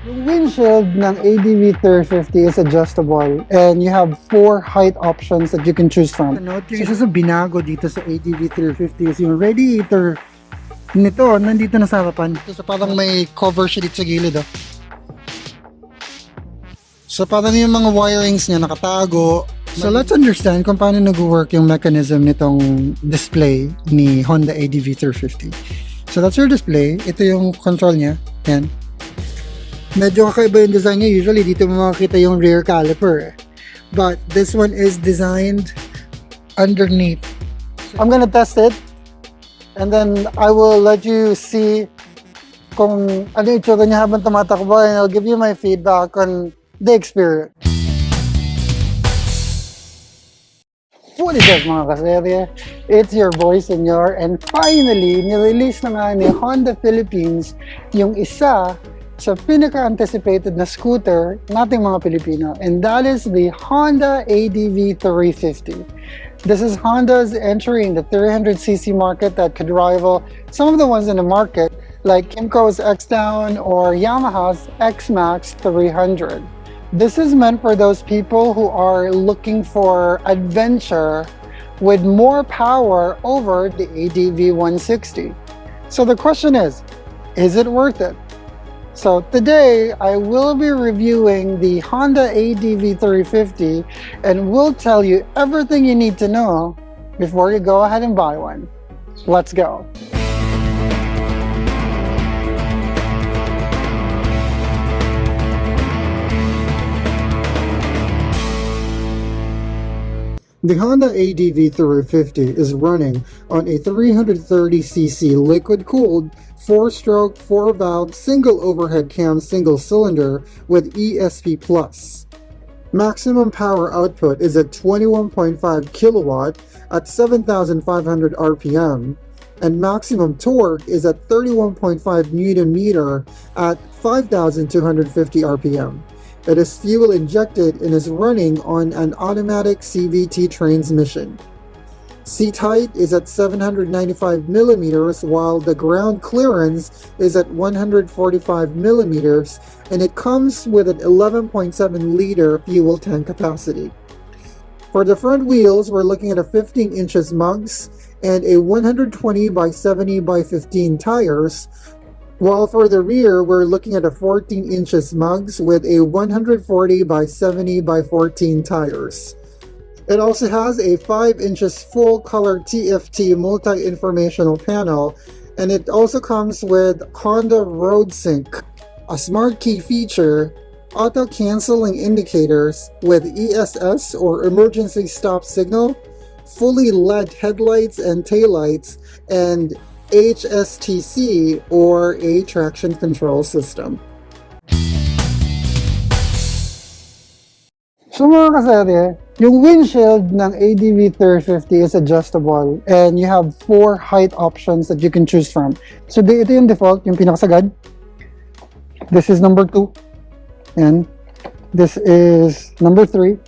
Yung windshield ng ADV 350 is adjustable and you have 4 height options that you can choose from. Note, yung isa sa binago dito sa ADV 350 is yung radiator nito, nandito na sa harapan. So parang may cover siya dito sa gilid. Oh. So parang yung mga wirings niya nakatago. So let's understand kung paano nag-work yung mechanism nitong display ni Honda ADV 350. So that's your display. Ito yung control niya. Yan. Medyo kakaiba yung design niya. Usually dito mo makikita yung rear caliper. But this one is designed underneath. I'm gonna test it. And then I will let you see kung ano yung itsura niya habang tumatakbo. And I'll give you my feedback on the experience. What is up mga kaserye? It's your boy Senyor, and finally, nirelease na nga ni Honda Philippines yung isa sa pinaka-anticipated na scooter nating mga Pilipino, and that is the Honda ADV 350. This is Honda's entry in the 300cc market that could rival some of the ones in the market like Kymco's X-Down or Yamaha's X-Max 300. This is meant for those people who are looking for adventure with more power over the ADV 160. So the question is it worth it? So today I will be reviewing the Honda ADV 350 and will tell you everything you need to know before you go ahead and buy one. Let's go. The Honda ADV 350 is running on a 330cc liquid-cooled 4-stroke, 4-valve, single overhead cam single cylinder with ESP+. Maximum power output is at 21.5 kilowatt at 7,500 RPM, and maximum torque is at 31.5 Newton meter at 5,250 RPM. It is fuel injected and is running on an automatic CVT transmission. Seat height is at 795 millimeters, while the ground clearance is at 145 millimeters, and it comes with an 11.7 liter fuel tank capacity. For the front wheels, we're looking at a 15 inches mugs and a 120 by 70 by 15 tires, while for the rear, we're looking at a 14 inches mugs with a 140 by 70 by 14 tires. It also has a 5 inches full color TFT multi-informational panel, and it also comes with Honda Road Sync, a smart key feature, auto canceling indicators with ESS or emergency stop signal, fully LED headlights and taillights, and HSTC or a traction control system. So mga kaserye, yung windshield ng ADV 350 is adjustable and you have 4 height options that you can choose from. So ito yung default, yung pinakasagad. This is number 2. And this is number 3.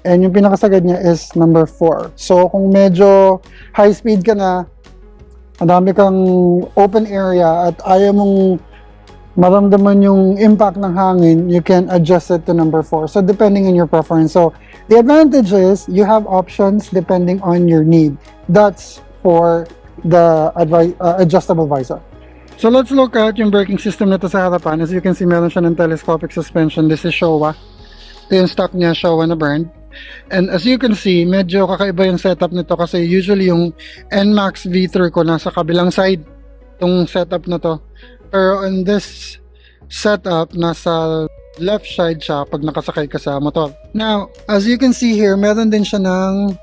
And yung pinakasagad niya is number 4. So kung medyo high speed ka na, madami kang open area at ayaw mong maramdaman yung impact ng hangin, you can adjust it to number 4. So depending on your preference. So the advantage is you have options depending on your need. That's for the adjustable visor. So let's look at yung braking system nito sa harapan. As you can see, meron siya ng telescopic suspension. This is Showa. Ito yung stock niya, Showa na brand. And as you can see, medyo kakaiba yung setup nito kasi usually yung NMAX V3 ko nasa kabilang side itong setup na to. Pero in this setup, nasa left side siya pag nakasakay ka sa motor. Now, as you can see here, meron din siya ng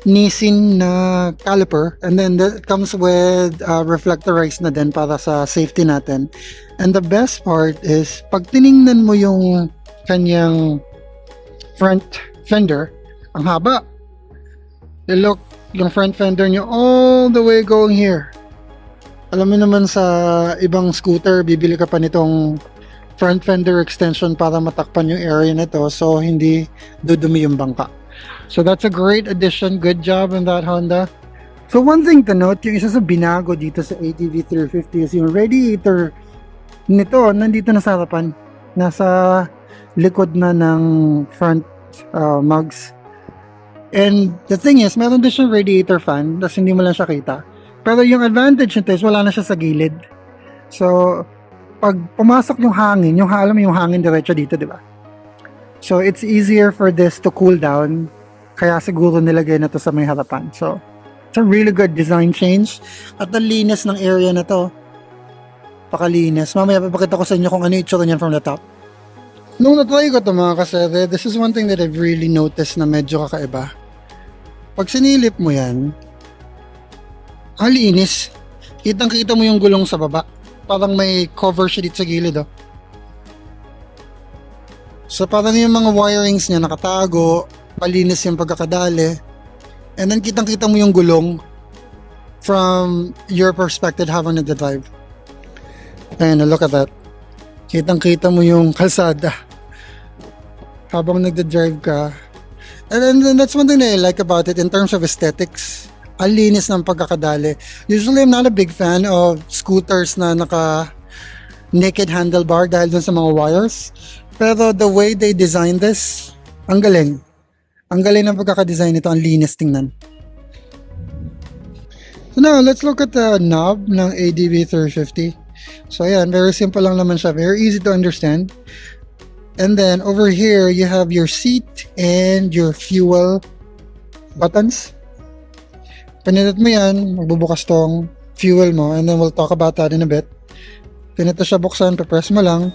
Nissin na caliper, and then that comes with reflectorized na din para sa safety natin. And the best part is pag tiningnan mo yung kanyang front fender, ang haba. Look, yung front fender nyo all the way going here. Alam mo naman sa ibang scooter, bibili ka pa nitong front fender extension para matakpan yung area nito so hindi dudumi yung bangka. So that's a great addition. Good job on that, Honda. So one thing to note, yung isa sa binago dito sa ADV 350 is yung radiator nito, nandito na sa harapan. Nasa likod na ng front mugs. And the thing is, meron din siyang radiator fan, tapos hindi mo lang siya kita. Pero yung advantage nito is wala na siya sa gilid. So, pag pumasok yung hangin, alam mo yung hangin diretso dito, di ba? So, it's easier for this to cool down. Kaya siguro nilagay na to sa may harapan. So, it's a really good design change. At ang linis ng area na to. Pakalinis. Mamaya papakita ko sa inyo kung ano yung itsura niyan from the top. Nung natry ko to mga kasere, this is one thing that I've really noticed na medyo kakaiba. Pag sinilip mo yan, ang linis. Kitang-kita mo yung gulong sa baba. Parang may cover siya dito sa gilid, oh. So parang yung mga wirings niya nakatago, malinis yung pagkakadali. And then kitang-kita mo yung gulong from your perspective habang nagdadrive. Ayan, look at that. Kitang-kita mo yung kalsada habang nagdadrive ka. And then that's one thing that I like about it in terms of aesthetics. Ang linis ng pagkakadali. Usually, I'm not a big fan of scooters na naka naked handlebar dahil dun sa mga wires. Pero the way they design this, ang galing. Ang galing ng pagkakadesign nito, ang linis tingnan. So now, let's look at the knob ng ADV 350. So ayan, very simple lang naman siya. Very easy to understand. And then over here, you have your seat and your fuel buttons. Pinindot mo yan, magbubukas tong fuel mo, and then we'll talk about that in a bit. Pinito siya buksan, press mo lang,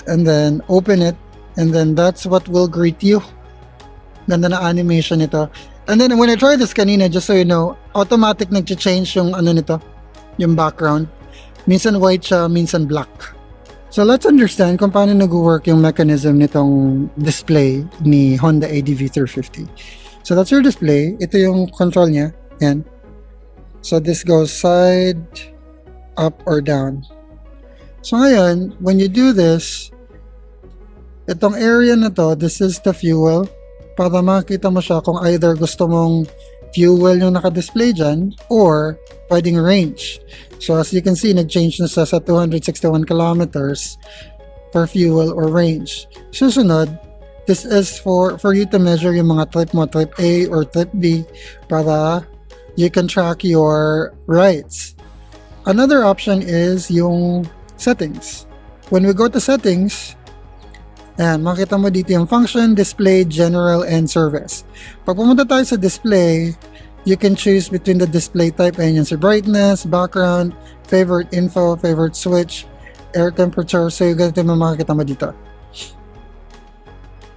and then open it, and then that's what will greet you. Ganda na animation nito. And then when I tried this kanina, just so you know, automatic nag-change yung ano nito, yung background. Minsan white siya, minsan black. So let's understand kung paano nag-work yung mechanism nitong display ni Honda ADV 350. So that's your display. Ito yung control niya. Yan. So this goes side, up, or down. So ngayon, when you do this, itong area na to, this is the fuel. Para makita mo siya kung either gusto mong fuel yung naka-display dyan or pwedeng range. So as you can see, nag-change na sa 261 kilometers per fuel or range. Susunod, this is for you to measure yung mga trip mo, trip A or trip B, para you can track your rides. Another option is yung settings. When we go to settings, ayan, makita mo dito yung function, display, general, and service. Pag pumunta tayo sa display, you can choose between the display type. Ayan yung sa brightness, background, favorite info, favorite switch, air temperature. So yung ganito yung makikita mo dito.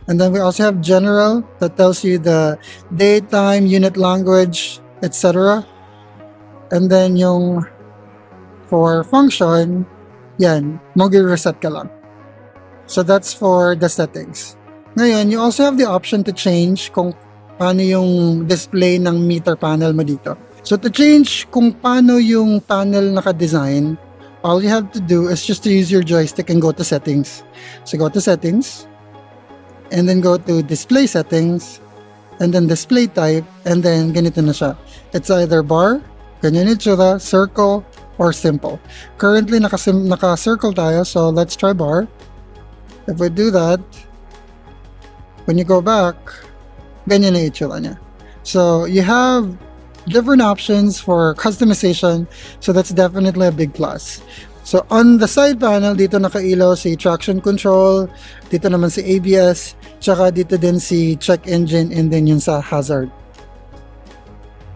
And then we also have general that tells you the date, time, unit language, etc. And then yung for function, yan, mag-reset ka lang. So that's for the settings. Ngayon, you also have the option to change kung paano yung display ng meter panel mo dito. So to change kung paano yung panel naka-design, all you have to do is just to use your joystick and go to settings. So go to settings, and then go to display settings, and then display type, and then ganito na siya. It's either bar, ganyan itsura, circle, or simple. Currently, naka-circle tayo, so let's try bar. If we do that, when you go back, ganyan na itsura niya. So you have different options for customization, so that's definitely a big plus. So on the side panel, dito nakailaw si traction control, dito naman si ABS, tsaka dito din si check engine, and then yung sa hazard.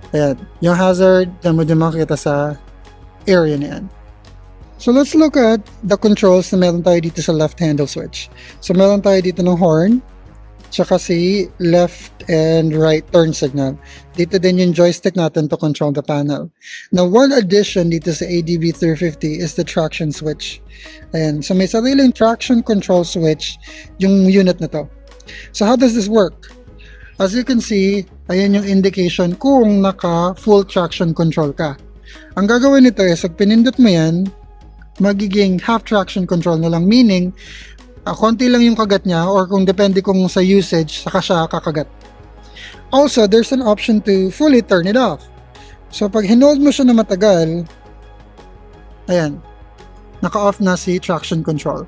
Ayan, yung hazard, dyan mo din makikita sa area na yan. So let's look at the controls na meron tayo dito sa left handle switch. So meron tayo dito ng horn, tsaka si left and right turn signal. Dito din yung joystick natin to control the panel. Now, one addition dito sa ADV 350 is the traction switch. Ayan. So may sariling traction control switch yung unit na to. So how does this work? As you can see, ayan yung indication kung naka full traction control ka. Ang gagawin nito is, pag pinindot mo yan, magiging half traction control na lang, meaning konti lang yung kagat niya, or kung depende kung sa usage, saka siya kakagat. Also, there's an option to fully turn it off. So pag hinold mo siya na matagal, ayan, naka-off na si traction control.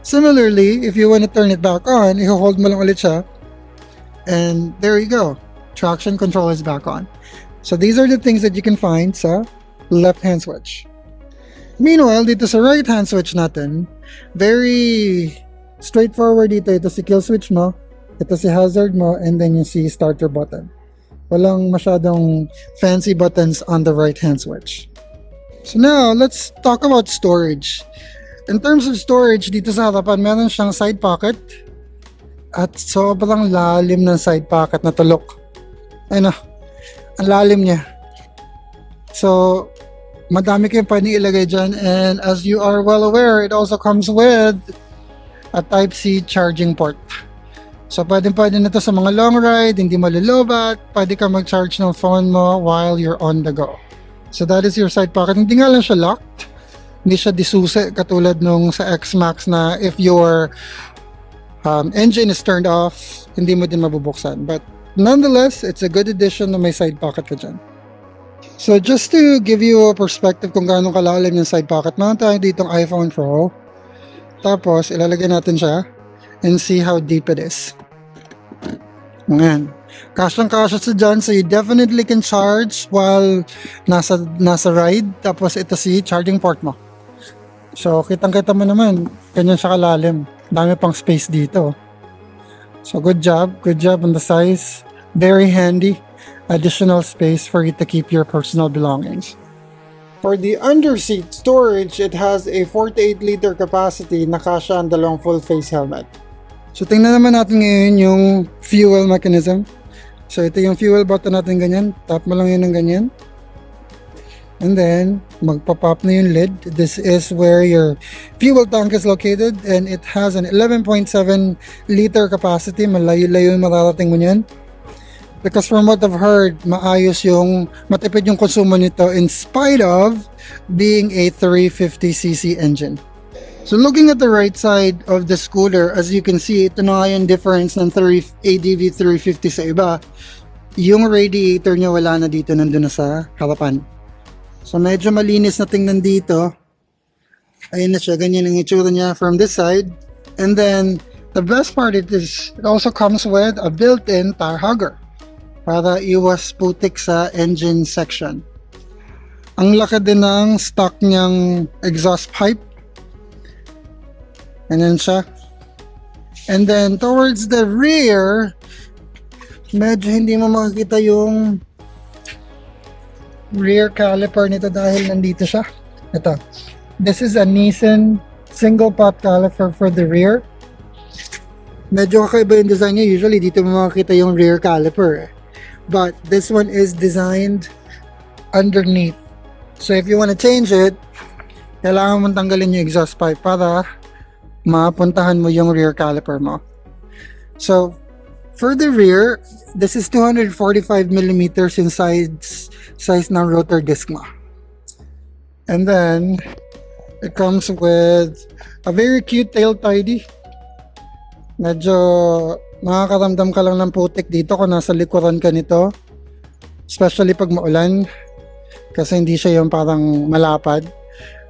Similarly, if you want to turn it back on, i-hold mo lang ulit siya. And there you go. Traction control is back on. So these are the things that you can find sa left-hand switch. Meanwhile, dito sa right-hand switch natin, very straightforward dito. Ito si kill switch mo, ito si hazard mo, and then yung si starter button. Walang masyadong fancy buttons on the right-hand switch. So now, let's talk about storage. In terms of storage, dito sa harapan, meron siyang side pocket at sobrang lalim ng side pocket na tulok. Ayun na, ang lalim niya. So, madami kayong pwedeng ilagay dyan, and as you are well aware, it also comes with a Type-C charging port. So, pwede na to sa mga long ride, hindi malulobat, pwede ka mag-charge ng phone mo while you're on the go. So, that is your side pocket. Hindi nga lang siya locked, hindi siya disusi katulad nung sa X-Max na if your engine is turned off, hindi mo din mabubuksan. But nonetheless, it's a good addition na may side pocket ka dyan. So just to give you a perspective kung gaano kalalim yung side pocket, meron tayo ditong iPhone Pro. Tapos ilalagay natin siya and see how deep it is. Ayan. Kasyang-kasya sa dyan, so you definitely can charge while nasa ride. Tapos ito si charging port mo. So kitang-kita mo naman, ganyan siya kalalim. Dami pang space dito. So good job on the size. Very handy. Additional space for you to keep your personal belongings. For the underseat storage, it has a 48-liter capacity na kasya ang dalawang full-face helmet. So tingnan naman natin ngayon yung fuel mechanism. So ito yung fuel button natin ganyan. Tap mo lang yun ng ganyan. And then, magpa-pop na yung lid. This is where your fuel tank is located, and it has an 11.7 liter capacity. Malayo-layo yung mararating mo niyan. Because from what I've heard, matipid yung konsumo nito in spite of being a 350cc engine. So looking at the right side of the scooter, as you can see, ito na nga yung difference ng ADV 350 sa iba. Yung radiator niya wala na dito, nandun na sa harapan. So medyo malinis na tingnan dito. Ayun na siya, ganyan ang itsura niya from this side. And then, the best part it also comes with a built-in tire hugger para iwas putik sa engine section. Ang laki din ng stock niyang exhaust pipe. Ganyan siya. And then, towards the rear, medyo hindi mo makikita yung rear caliper nito dahil nandito siya. Ito. This is a Nissan single pot caliper for the rear. Medyo kakaiba yung design niya. Usually dito mo makikita yung rear caliper. But this one is designed underneath. So if you want to change it, kailangan mong tanggalin yung exhaust pipe para mapuntahan mo yung rear caliper mo. So for the rear, this is 245 millimeters in size ng rotor disc mo. And then, it comes with a very cute tail tidy. Medyo makakaramdam ka lang ng putik dito kung nasa likuran ka nito. Especially pag maulan. Kasi hindi siya yung parang malapad.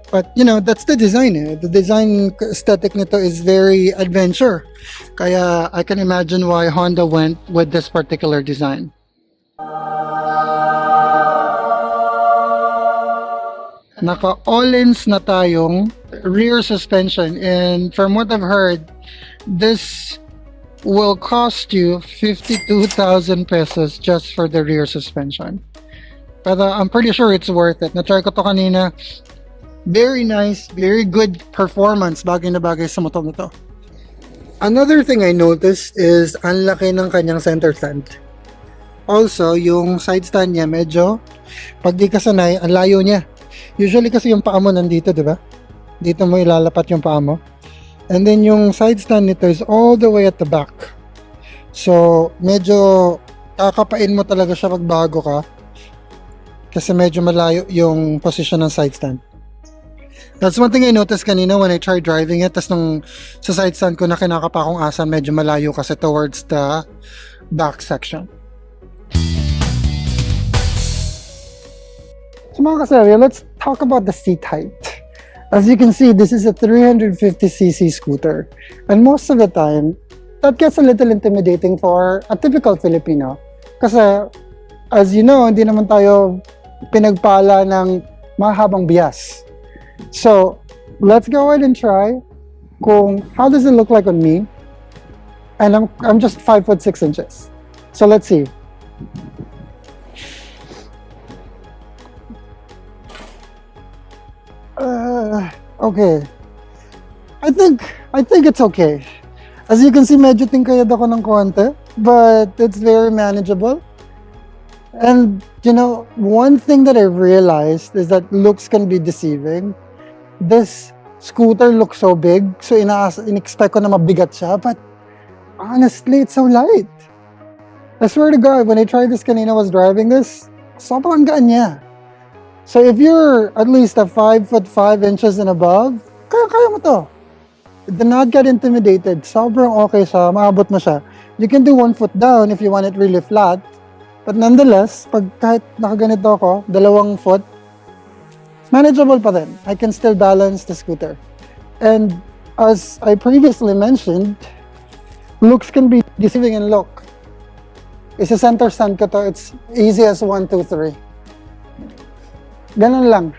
But, you know, that's the design. The design aesthetic nito is very adventure. Kaya, I can imagine why Honda went with this particular design. Naka-all-ins na tayong rear suspension. And from what I've heard, this will cost you 52,000 pesos just for the rear suspension. Pero I'm pretty sure it's worth it. Na-try ko to kanina. Very nice, very good performance, bagay na bagay sa motor na to. Another thing I noticed is ang laki ng kanyang center stand. Also, yung side stand niya medyo, pag di ka sanay, ang layo niya. Usually kasi yung paa mo nandito, di ba? Dito mo ilalapat yung paa mo. And then yung side stand nito is all the way at the back. So, medyo kakapain mo talaga siya pag bago ka. Kasi medyo malayo yung position ng side stand. That's one thing I noticed kanina when I tried driving it. Tas nung sa side stand ko na kinakapa akong asa, medyo malayo kasi towards the back section. So mga kasari, let's talk about the seat height. As you can see, this is a 350cc scooter. And most of the time, that gets a little intimidating for a typical Filipino. Kasi, as you know, hindi naman tayo pinagpala ng mahabang bias. So, let's go ahead and try kung how does it look like on me. And I'm just 5'6". So let's see. Okay. I think it's okay. As you can see, medyo tingkayad ako ng konti, but it's very manageable. And you know, one thing that I realized is that looks can be deceiving. This scooter looks so big, so in-expect ko na mabigat siya, but honestly, it's so light. I swear to God, when I tried this kanina, was driving this, sobrang gaan niya. So if you're at least a 5'5" and above, kaya mo to. Do not get intimidated. Sobrang okay siya, maabot mo siya. You can do 1 foot down if you want it really flat. But nonetheless, pag kahit nakaganito ako, 2 foot, manageable pa rin. I can still balance the scooter. And as I previously mentioned, looks can be deceiving in look. Isa center stand ko to, it's easy as 1, 2, 3. Ganun lang.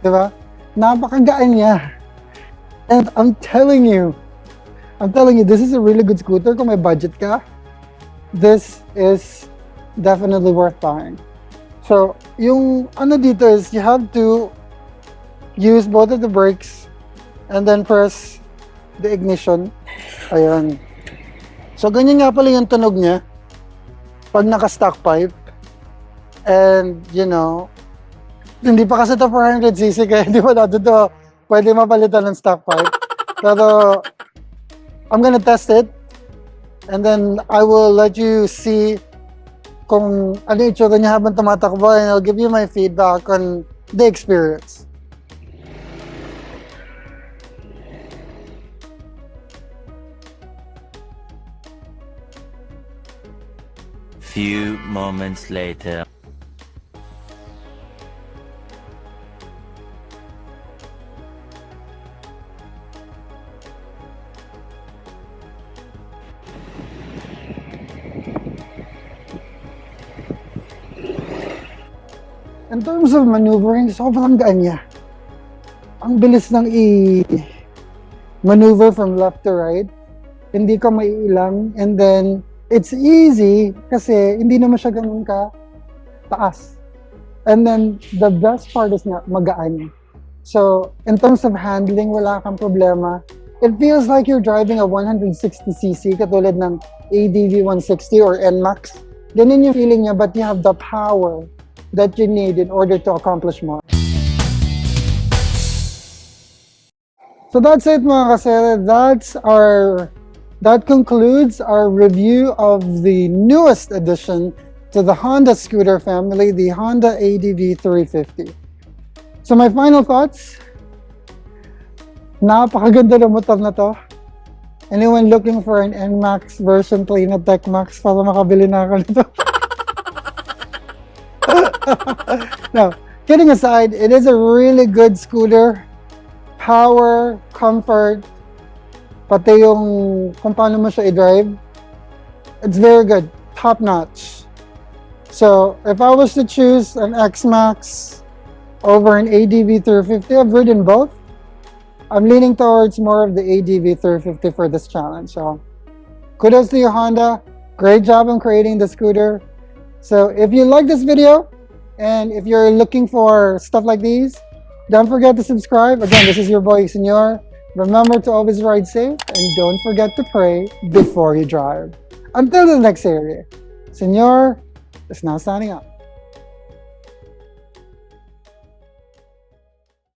Diba? Napakagaan niya. And I'm telling you, this is a really good scooter kung may budget ka. This is definitely worth buying. So, yung ano dito is you have to use both of the brakes and then press the ignition. Ayan. So, ganyan nga pala yung tunog niya pag naka-stock pipe. And, you know, hindi pa kasi ito 400cc kaya hindi pa natin ito pwede mapalitan ng stock pipe. Pero, I'm gonna test it. And then, I will let you see kung ano yung itsura niya habang tumatakbo, and I'll give you my feedback on the experience. Few moments later. In terms of maneuvering, sobrang gaan niya. Ang bilis ng maneuver from left to right. Hindi ka maiilang. And then, it's easy kasi hindi naman siya ganun ka taas. And then, the best part is na magaan. So, in terms of handling, wala kang problema. It feels like you're driving a 160cc katulad ng ADV 160 or NMAX. Ganun yung feeling niya, but you have the power that you need in order to accomplish more. So that's it mga kasere. That concludes our review of the newest addition to the Honda scooter family, the Honda ADV 350. So my final thoughts, napakaganda ng motor na to. Anyone looking for an NMAX version, play na TechMax para makabili na ako nito. No, kidding aside, it is a really good scooter. Power, comfort, pati yung kung paano mo siya i-drive, it's very good, top notch. So, if I was to choose an X-Max over an ADV 350, I've ridden both. I'm leaning towards more of the ADV 350 for this challenge. So, kudos to you, Honda. Great job on creating the scooter. So, if you like this video, and if you're looking for stuff like these, don't forget to subscribe. Again, this is your boy, Senor. Remember to always ride safe and don't forget to pray before you drive. Until the next series, Senor is now signing up.